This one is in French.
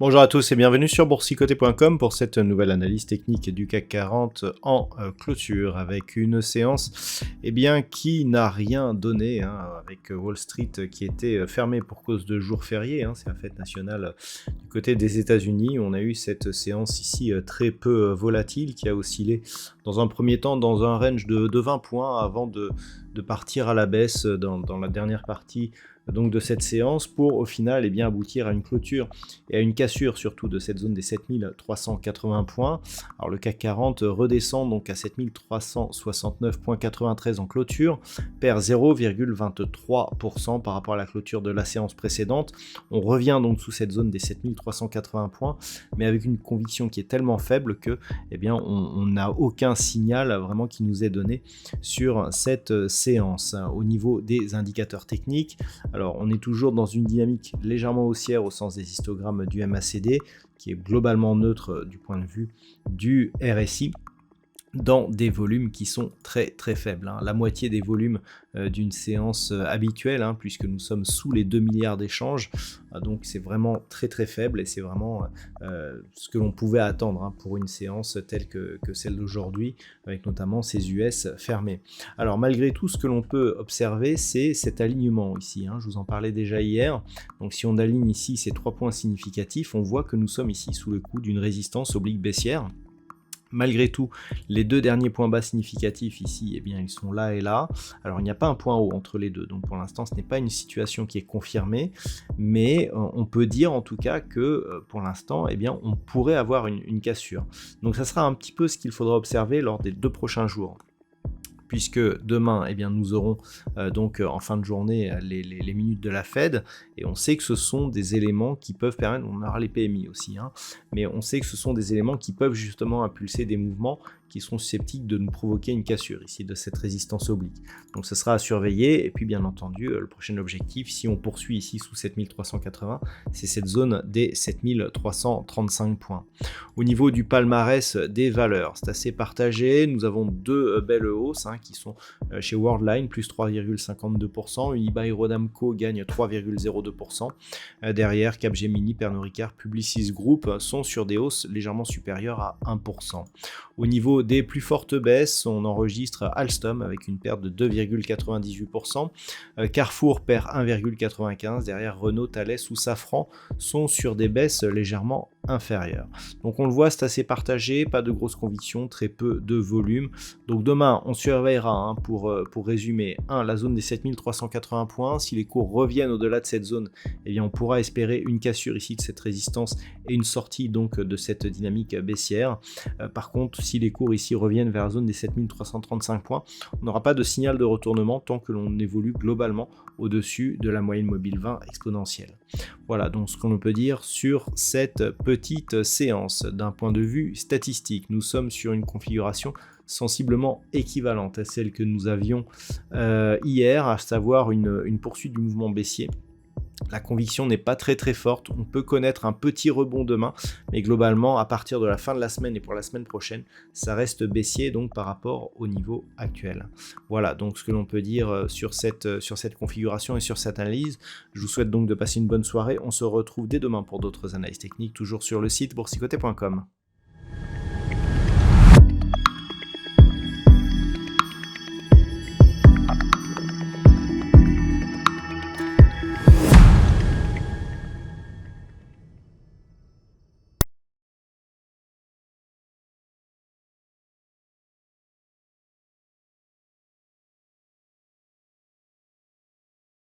Bonjour à tous et bienvenue sur boursicoté.com pour cette nouvelle analyse technique du CAC 40 en clôture avec une séance qui n'a rien donné avec Wall Street qui était fermée pour cause de jour férié, c'est la fête nationale du côté des États-Unis. On a eu cette séance ici très peu volatile qui a oscillé dans un premier temps dans un range de 20 points avant de partir à la baisse dans la dernière partie donc de cette séance pour au final aboutir à une clôture et à une cassure surtout de cette zone des 7380 points. Alors le CAC 40 redescend donc à 7369,93 en clôture, perd 0,23% par rapport à la clôture de la séance précédente. On revient donc sous cette zone des 7380 points, mais avec une conviction qui est tellement faible que on n'a aucun signal vraiment qui nous est donné sur cette séance. Au niveau des indicateurs techniques, alors on est toujours dans une dynamique légèrement haussière au sens des histogrammes du MACD qui est globalement neutre du point de vue du RSI dans des volumes qui sont très très faibles, la moitié des volumes d'une séance habituelle, puisque nous sommes sous les 2 milliards d'échanges, donc c'est vraiment très très faible et c'est vraiment ce que l'on pouvait attendre pour une séance telle que celle d'aujourd'hui, avec notamment ces US fermés. Alors malgré tout, ce que l'on peut observer, c'est cet alignement ici, je vous en parlais déjà hier. Donc si on aligne ici ces 3 points significatifs, on voit que nous sommes ici sous le coup d'une résistance oblique baissière. Malgré tout, les 2 derniers points bas significatifs ici, ils sont là et là. Alors, il n'y a pas un point haut entre les deux. Donc, pour l'instant, ce n'est pas une situation qui est confirmée. Mais on peut dire en tout cas que pour l'instant, on pourrait avoir une cassure. Donc, ça sera un petit peu ce qu'il faudra observer lors des 2 prochains jours. Puisque demain, nous aurons donc en fin de journée les minutes de la Fed, et on sait que ce sont des éléments qui peuvent permettre, on aura les PMI aussi, mais on sait que ce sont des éléments qui peuvent justement impulser des mouvements qui seront susceptibles de nous provoquer une cassure ici de cette résistance oblique. Donc ce sera à surveiller, et puis bien entendu, le prochain objectif, si on poursuit ici sous 7380, c'est cette zone des 7335 points. Au niveau du palmarès des valeurs, c'est assez partagé, nous avons 2 belles hausses, qui sont chez Worldline, plus 3,52%, Unibail Rodamco gagne 3,02%, derrière Capgemini, Pernod Ricard, Publicis Group sont sur des hausses légèrement supérieures à 1%. Au niveau des plus fortes baisses, on enregistre Alstom avec une perte de 2,98%, Carrefour perd 1,95%, derrière Renault, Thales ou Safran sont sur des baisses légèrement inférieures. Donc on le voit, c'est assez partagé, pas de grosses convictions, très peu de volume. Donc demain, on surveillera pour résumer, la zone des 7380 points. Si les cours reviennent au-delà de cette zone, on pourra espérer une cassure ici de cette résistance et une sortie donc de cette dynamique baissière. Par contre, si les cours ici reviennent vers la zone des 7335 points, on n'aura pas de signal de retournement tant que l'on évolue globalement au-dessus de la moyenne mobile 20 exponentielle. Voilà donc ce qu'on peut dire sur cette petite séance. D'un point de vue statistique, nous sommes sur une configuration sensiblement équivalente à celle que nous avions hier, à savoir une poursuite du mouvement baissier. La conviction n'est pas très très forte, on peut connaître un petit rebond demain, mais globalement à partir de la fin de la semaine et pour la semaine prochaine, ça reste baissier donc par rapport au niveau actuel. Voilà donc ce que l'on peut dire sur cette configuration et sur cette analyse. Je vous souhaite donc de passer une bonne soirée, on se retrouve dès demain pour d'autres analyses techniques, toujours sur le site boursicoté.com.